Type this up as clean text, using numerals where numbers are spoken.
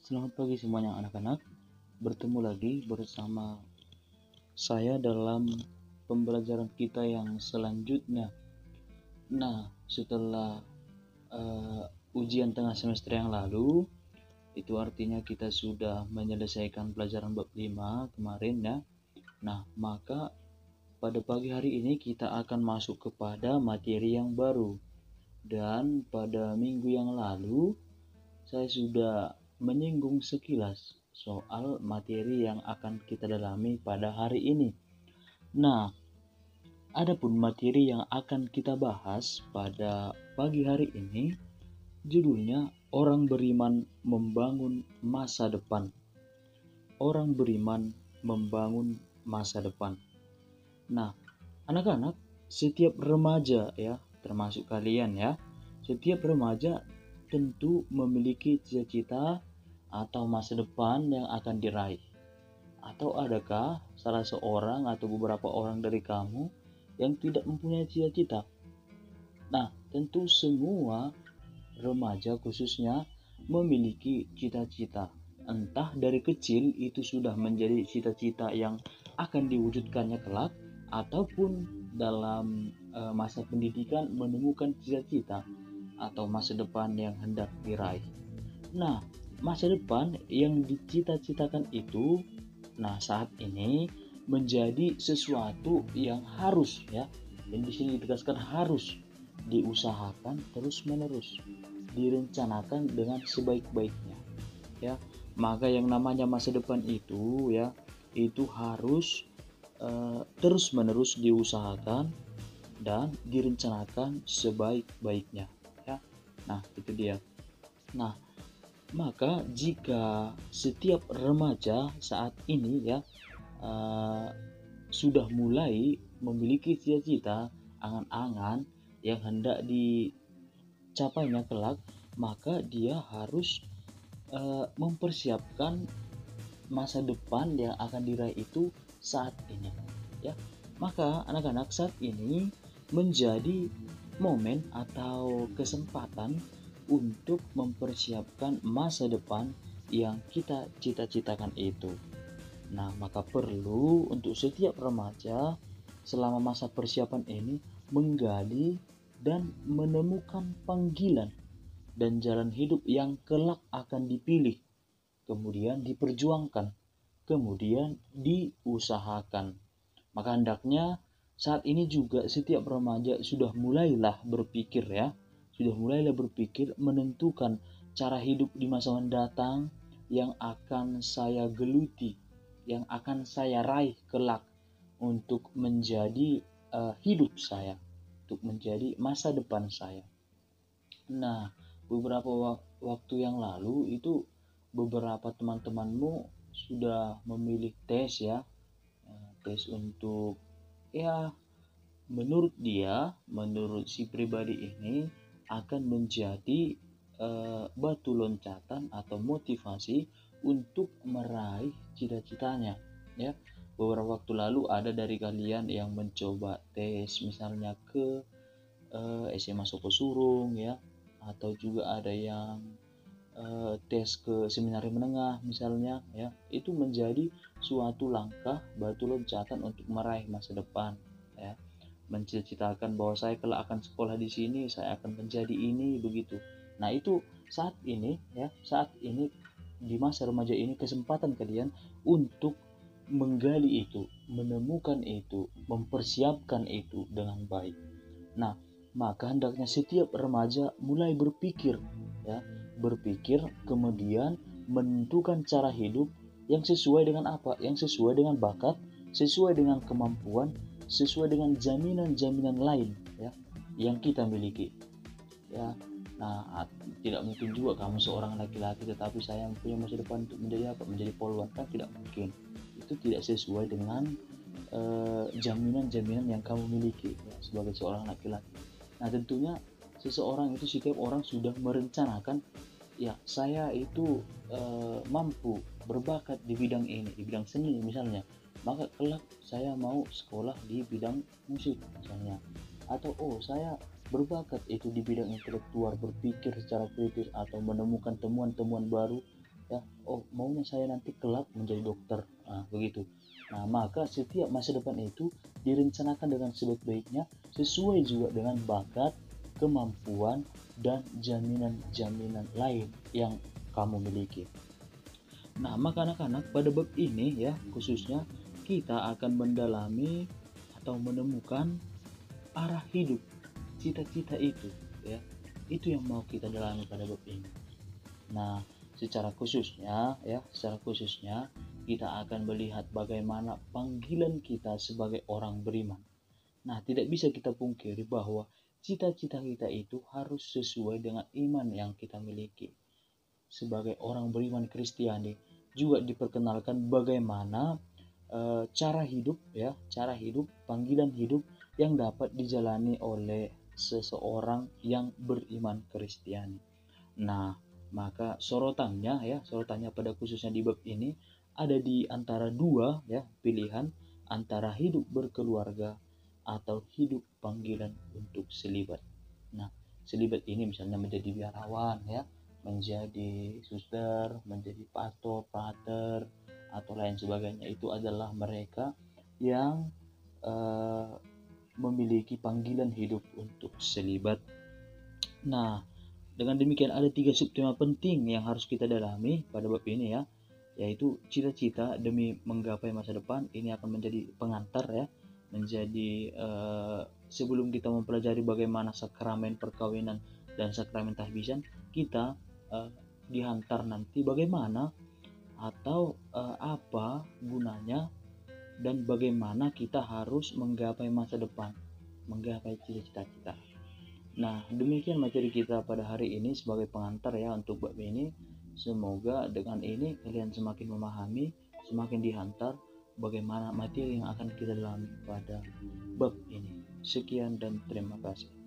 Selamat pagi semuanya anak-anak. Bertemu lagi bersama saya dalam pembelajaran kita yang selanjutnya. Nah, setelah ujian tengah semester yang lalu, itu artinya kita sudah menyelesaikan pelajaran bab 5 kemarin ya. Nah, maka pada pagi hari ini kita akan masuk kepada materi yang baru. Dan pada minggu yang lalu saya sudah menyinggung sekilas soal materi yang akan kita dalami pada hari ini. Nah, adapun materi yang akan kita bahas pada pagi hari ini, judulnya Orang Beriman Membangun Masa Depan. Orang beriman membangun masa depan. Nah, anak-anak, setiap remaja ya, termasuk kalian ya, setiap remaja tentu memiliki cita-cita atau masa depan yang akan diraih. Atau adakah salah seorang atau beberapa orang dari kamu yang tidak mempunyai cita-cita? Nah, tentu semua remaja khususnya memiliki cita-cita. Entah dari kecil itu sudah menjadi cita-cita yang akan diwujudkannya kelak, ataupun dalam masa pendidikan menemukan cita-cita atau masa depan yang hendak diraih. Nah, masa depan yang dicita-citakan itu, nah saat ini menjadi sesuatu yang harus ya, dan di sini ditegaskan harus diusahakan terus-menerus, direncanakan dengan sebaik-baiknya. Ya, maka yang namanya masa depan itu ya, itu harus terus-menerus diusahakan dan direncanakan sebaik-baiknya. Ya, nah itu dia. Nah, maka jika setiap remaja saat ini ya sudah mulai memiliki cita-cita, angan-angan yang hendak dicapainya kelak, maka dia harus mempersiapkan masa depan yang akan diraih itu saat ini ya. Maka anak-anak, saat ini menjadi momen atau kesempatan untuk mempersiapkan masa depan yang kita cita-citakan itu. Nah, maka perlu untuk setiap remaja selama masa persiapan ini menggali dan menemukan panggilan dan jalan hidup yang kelak akan dipilih, kemudian diperjuangkan, kemudian diusahakan. Maka hendaknya saat ini juga setiap remaja sudah mulailah berpikir ya, sudah mulailah berpikir menentukan cara hidup di masa mendatang yang akan saya geluti, yang akan saya raih kelak untuk menjadi hidup saya, untuk menjadi masa depan saya. Nah, beberapa waktu yang lalu itu beberapa teman-temanmu sudah memilih tes ya, tes untuk ya, menurut dia, menurut si pribadi ini akan menjadi batu loncatan atau motivasi untuk meraih cita-citanya ya. Beberapa waktu lalu ada dari kalian yang mencoba tes misalnya ke SMA Soko Surung ya, atau juga ada yang tes ke seminari menengah misalnya ya. Itu menjadi suatu langkah batu loncatan untuk meraih masa depan ya, mencita-citakan bahwa saya kelak akan sekolah di sini, saya akan menjadi ini begitu. Nah, itu saat ini ya, saat ini di masa remaja ini kesempatan kalian untuk menggali itu, menemukan itu, mempersiapkan itu dengan baik. Nah, maka hendaknya setiap remaja mulai berpikir ya, berpikir kemudian menentukan cara hidup yang sesuai dengan apa? Yang sesuai dengan bakat, sesuai dengan kemampuan, sesuai dengan jaminan-jaminan lain ya yang kita miliki ya. Nah, tidak mungkin juga kamu seorang laki-laki tetapi saya punya masa depan untuk menjadi apa? Menjadi polwan, kan tidak mungkin. Itu tidak sesuai dengan jaminan-jaminan yang kamu miliki ya, sebagai seorang laki-laki. Nah, tentunya seseorang itu, setiap orang sudah merencanakan ya, saya itu mampu berbakat di bidang ini, di bidang seni misalnya, maka kelak saya mau sekolah di bidang musik misalnya. Atau saya berbakat itu di bidang intelektual, berpikir secara kritis atau menemukan temuan-temuan baru ya, oh maunya saya nanti kelak menjadi dokter, nah, begitu. Nah, maka setiap masa depan itu direncanakan dengan sebaik-baiknya sesuai juga dengan bakat, kemampuan, dan jaminan-jaminan lain yang kamu miliki. Nah, maka anak-anak pada bab ini ya khususnya kita akan mendalami atau menemukan arah hidup, cita-cita itu ya. Itu yang mau kita dalami pada bab ini. Nah, secara khususnya kita akan melihat bagaimana panggilan kita sebagai orang beriman. Nah, tidak bisa kita pungkiri bahwa cita-cita kita itu harus sesuai dengan iman yang kita miliki. Sebagai orang beriman Kristiani juga diperkenalkan bagaimana cara hidup, panggilan hidup yang dapat dijalani oleh seseorang yang beriman Kristiani. Nah, maka sorotannya pada khususnya di bab ini ada di antara dua ya pilihan, antara hidup berkeluarga atau hidup panggilan untuk selibat. Nah, selibat ini misalnya menjadi biarawan ya, menjadi suster, menjadi pastor, pater, atau lain sebagainya. Itu adalah mereka yang uh, memiliki panggilan hidup untuk selibat. Nah, dengan demikian ada 3 subtema penting yang harus kita dalami pada bab ini ya, yaitu cita-cita demi menggapai masa depan. Ini akan menjadi pengantar ya, menjadi sebelum kita mempelajari bagaimana sakramen perkawinan dan sakramen tahbisan, kita dihantar nanti bagaimana atau apa gunanya dan bagaimana kita harus menggapai masa depan, menggapai cita-cita kita. Nah, demikian materi kita pada hari ini sebagai pengantar ya untuk bab ini. Semoga dengan ini kalian semakin memahami, semakin dihantar bagaimana materi yang akan kita dalami pada bab ini. Sekian dan terima kasih.